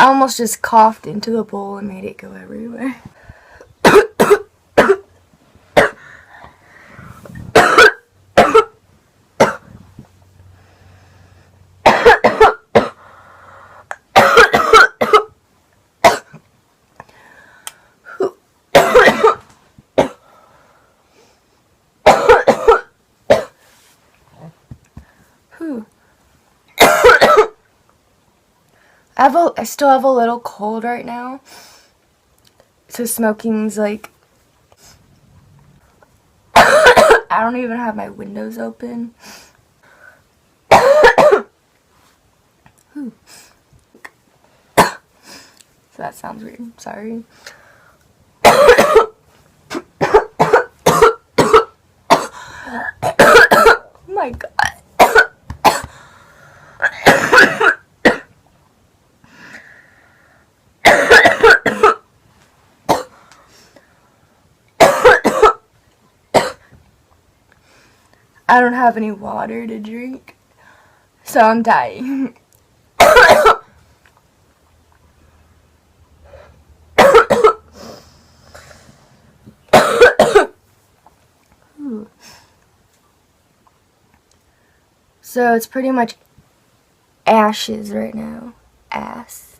almost just coughed into the bowl and made it go everywhere. I still have a little cold right now, so smoking's like, I don't even have my windows open. So that sounds weird, sorry. Oh my god. I don't have any water to drink, so I'm dying. So it's pretty much ashes right now. Ass.